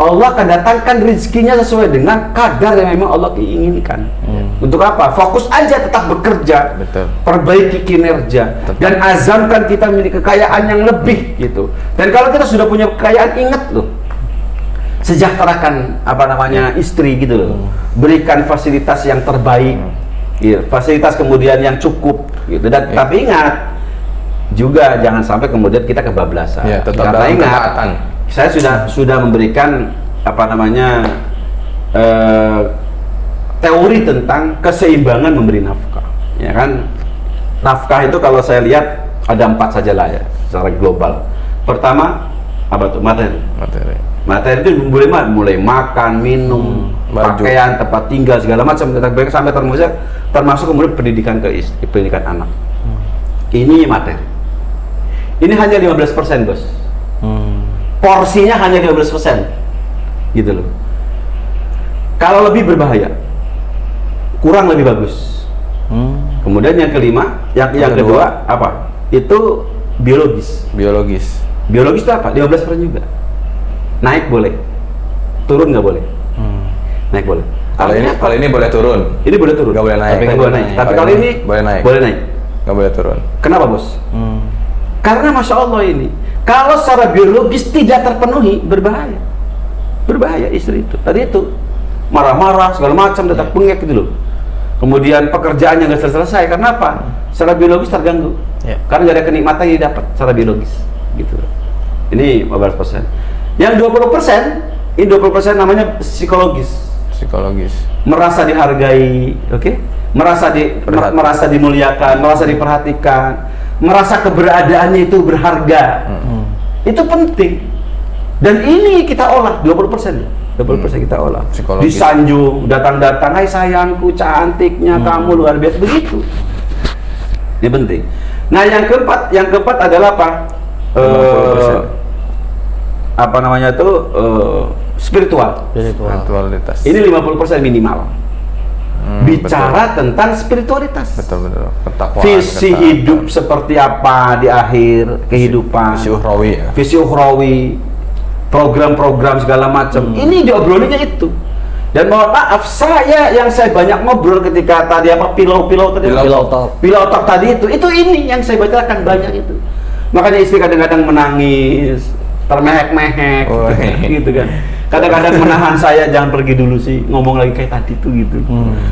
Allah akan datangkan rezekinya sesuai dengan kadar yang memang Allah inginkan. Untuk apa? Fokus aja, tetap bekerja. Betul. Perbaiki kinerja. Dan azamkan kita memiliki kekayaan yang lebih gitu. Dan kalau kita sudah punya kekayaan, ingat loh, sejahterakan istri gitu loh. Berikan fasilitas yang terbaik. Iya, fasilitas kemudian yang cukup gitu. Dan tapi ingat juga jangan sampai kemudian kita kebablasan. Ya, tetap karena dalam ingat, ketaatan. saya sudah memberikan teori tentang keseimbangan memberi nafkah. Ya kan? Nafkah itu kalau saya lihat ada 4 saja lah ya secara global. Pertama apa tuh? Materi. Materi itu mulai makan, minum, pakaian, tempat tinggal, segala macam, sampai termasuk kemudian pendidikan anak. Ini materi. Ini hanya 15%, Bos. Porsinya hanya 15%. Gitu loh. Kalau lebih berbahaya. Kurang lebih bagus. Kemudian yang kelima, yang kedua apa? Itu biologis. Biologis itu apa? 15% juga. Naik boleh. Turun nggak boleh. Naik boleh. Kalau ini boleh turun. Ini boleh turun. Nggak boleh naik. Tapi kalau ini boleh naik. Boleh naik. Nggak boleh turun. Kenapa, Bos? Karena Masya Allah ini, kalau secara biologis tidak terpenuhi, berbahaya istri itu. Tadi itu marah-marah segala macam, tetap bengek gitu loh. Kemudian pekerjaannya nggak selesai. Karena apa? Secara biologis terganggu. Karena nggak ada kenikmatan yang didapat secara biologis, gitu. Ini 15%. Yang 20%, ini 20% namanya psikologis. Merasa dihargai, merasa dimuliakan, merasa diperhatikan, merasa keberadaannya itu berharga. Itu penting. Dan ini kita olah 20%. 20% kita olah. Psikologis. Disanjung, datang-datang, hai sayangku, cantiknya kamu luar biasa, begitu. Ini penting. Nah, yang keempat adalah apa? Spiritualitas. Ini 50% minimal. Bicara tentang spiritualitas. Betul. Visi hidup seperti apa di akhir kehidupan. Visi ukhrawi. Program-program segala macam. Ini diobrolinnya itu. Dan mohon maaf, yang saya banyak ngobrol ketika tadi pillow talk tadi itu ini yang saya bacakan banyak itu. Makanya istri kadang-kadang menangis, termehek-mehek, gitu kan. Kadang-kadang menahan saya, jangan pergi dulu sih, ngomong lagi kayak tadi tuh gitu.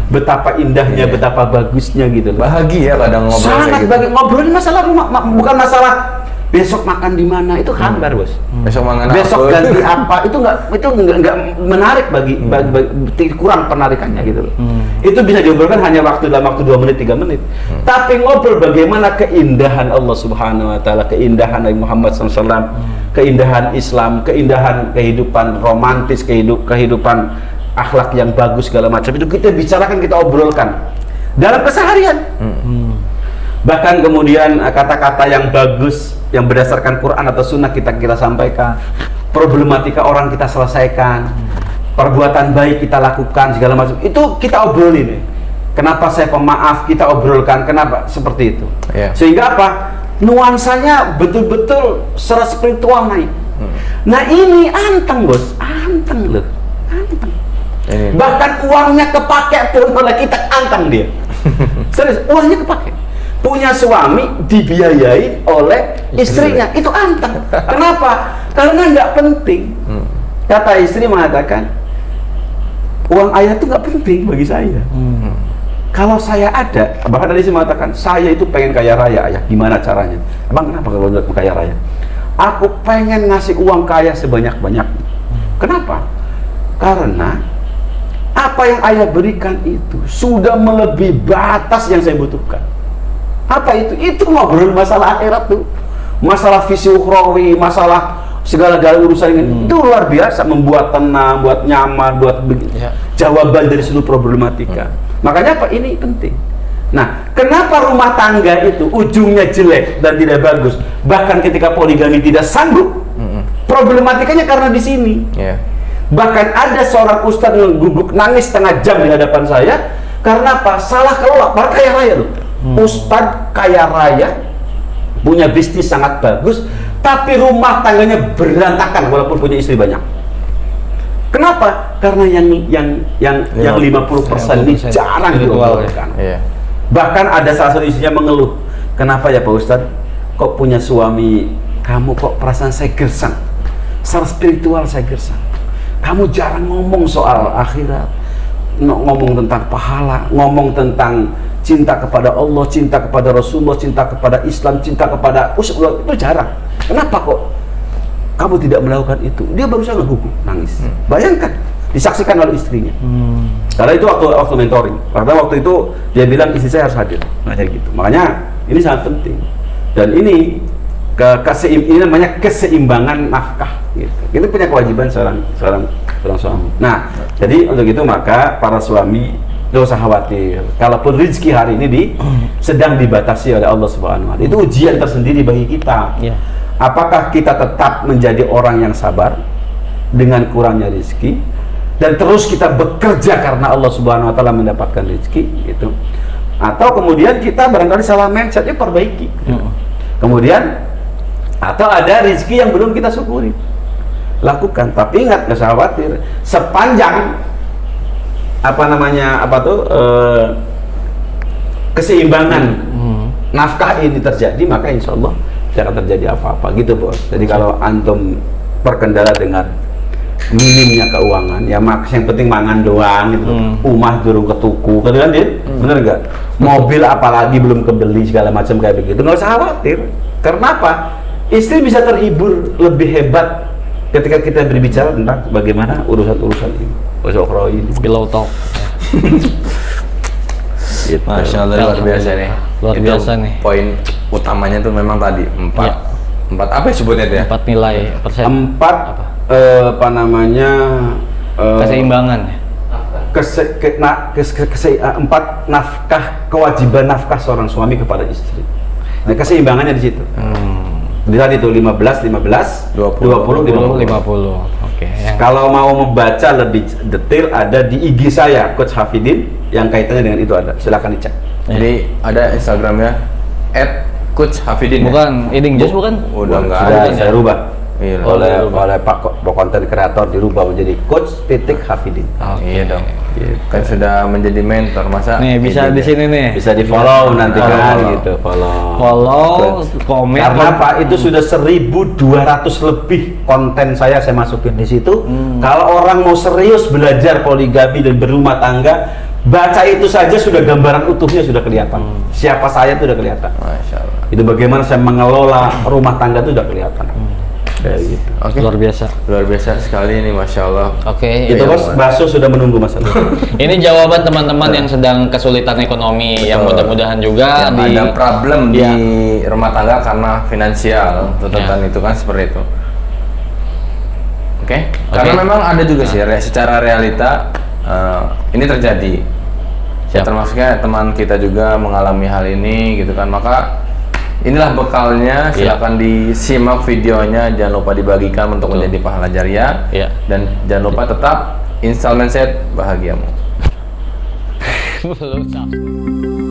Betapa indahnya, betapa bagusnya gitu. Bahagia kadang ngobrol. Sangat bahagia. Ngobrolin masalah rumah, bukan masalah besok makan di mana, itu hambar bos. Besok mangan Besok apa? ganti apa, itu nggak menarik bagi kurang penarikannya gitu loh. Itu bisa diobrolkan hanya dalam waktu 2 menit 3 menit. Tapi ngobrol bagaimana keindahan Allah Subhanahu Wa Taala, keindahan Nabi Muhammad SAW, keindahan Islam, keindahan kehidupan romantis, kehidupan akhlak yang bagus segala macam, itu kita bicarakan, kita obrolkan dalam keseharian. Bahkan kemudian kata-kata yang bagus yang berdasarkan Quran atau Sunnah kita sampaikan, problematika orang kita selesaikan, perbuatan baik kita lakukan segala macam, itu kita obrolin. Kenapa saya pemaaf, kita obrolkan, kenapa seperti itu. Sehingga apa? Nuansanya betul-betul secara spiritual naik. Nah ini anteng bos, anteng loh, anteng. Bahkan uangnya kepake pun oleh kita, anteng dia. Serius, uangnya kepake. Punya suami dibiayai oleh istrinya, itu anteng. Kenapa? Karena nggak penting. Kata istri mengatakan, uang ayah itu nggak penting bagi saya. Kalau saya ada, bahkan tadi saya mengatakan, saya itu pengen kaya raya ayah. Gimana caranya? Abang kenapa kalau udah kaya raya? Aku pengen ngasih uang kaya sebanyak-banyaknya. Kenapa? Karena apa yang ayah berikan itu sudah melebihi batas yang saya butuhkan. Apa itu? Itu ngobrol masalah akhirat tuh, masalah visi ukhrawi, masalah segala-gala urusan ini. Itu luar biasa, membuat tenang, buat nyaman, buat jawaban dari seluruh problematika. Makanya apa? Ini penting. Nah, kenapa rumah tangga itu ujungnya jelek dan tidak bagus? Bahkan ketika poligami tidak sanggup, problematikanya karena di sini. Bahkan ada seorang ustadz yang guguk nangis setengah jam di hadapan saya karena apa? Salah kelola, para kaya raya loh. Ustadz kaya raya, punya bisnis sangat bagus, tapi rumah tangganya berantakan walaupun punya istri banyak. Kenapa? Karena yang 50% ini jarang diobrolkan. Bahkan ada salah satu istrinya mengeluh, kenapa ya Pak Ustadz, kok punya suami kamu kok perasaan saya gersang, secara spiritual saya gersang. Kamu jarang ngomong soal akhirat, ngomong tentang pahala, ngomong tentang cinta kepada Allah, cinta kepada Rasulullah, cinta kepada Islam, cinta kepada usul, itu jarang. Kenapa kok kamu tidak melakukan itu? Dia baru saja ngehukum, nangis. Bayangkan, disaksikan oleh istrinya. Karena itu waktu mentoring. Karena waktu itu dia bilang istri saya harus hadir. Makanya gitu. Makanya ini sangat penting. Dan ini ini namanya keseimbangan nafkah. Gitu. Itu punya kewajiban seorang suami. Nah, jadi untuk itu maka para suami tidak usah khawatir. Kalaupun rezeki hari ini sedang dibatasi oleh Allah Subhanahu Wa Taala, itu ujian tersendiri bagi kita. Apakah kita tetap menjadi orang yang sabar dengan kurangnya rezeki dan terus kita bekerja karena Allah Subhanahu Wa Taala mendapatkan rezeki, gitu? Atau kemudian kita barangkali salah mindsetnya perbaiki. Kemudian atau ada rezeki yang belum kita syukuri, lakukan. Tapi ingat, nggak usah khawatir, sepanjang keseimbangan nafkah ini terjadi, maka insya Allah jangan terjadi apa-apa, gitu bos. Jadi kalau antum berkendala dengan minimnya keuangan, ya yang penting mangan doang gitu. Umah durung ketuku, kan dia, bener nggak? Mobil apalagi belum kebeli segala macam kayak begitu, nggak usah khawatir. Karena apa? Istri bisa terhibur lebih hebat ketika kita berbicara tentang bagaimana urusan-urusan ini, urusan ini. Pillow talk. Gitu. Masya Allah, luar biasa nih. Luar biasa nih. Poin utamanya tuh memang tadi empat apa ya sebutnya itu ya? 4 nilai persen. 4 keseimbangan. 4 nafkah, kewajiban nafkah seorang suami kepada istri. Nah, keseimbangannya di situ. Tadi itu 15, 20, 50. Oke. Kalau mau membaca lebih detail ada di IG saya, Coach Hafidin, yang kaitannya dengan itu ada. Silakan dicek. Jadi ada Instagramnya @coachhafidin. Bukan, Iding Just bukan? Udah nggak Sudah ada. saya rubah. Iya, oleh Pak konten kreator dirubah menjadi Coach.Hafidin. Iya dong. Kan sudah menjadi mentor, masa Nih bisa di sini nih. Bisa di follow nanti kan gitu. Follow, komen. Karena Pak itu sudah 1.200 lebih konten saya masukin di situ. Kalau orang mau serius belajar poligami dan berumah tangga, baca itu saja sudah gambaran utuhnya sudah kelihatan. Siapa saya itu sudah kelihatan. Masya Allah. Itu bagaimana saya mengelola rumah tangga itu udah kelihatan. Kayak gitu. Oke. Luar biasa sekali ini, masya Allah. Oke, Itu Iya, bos, bakso sudah menunggu Mas Ali. ini jawaban teman-teman yang sedang kesulitan ekonomi, yang mudah-mudahan juga Yang ada problem Ya. di rumah tangga karena finansial, tuntutan itu kan seperti itu. Oke. Karena memang ada juga sih secara realita ini terjadi. Ya, Siap. termasuknya teman kita juga mengalami hal ini gitu kan. Maka inilah bekalnya, silakan disimak videonya, jangan lupa dibagikan untuk menjadi pahala jariah. Iya. Dan jangan lupa tetap install mindset bahagiamu. Belum subscribe.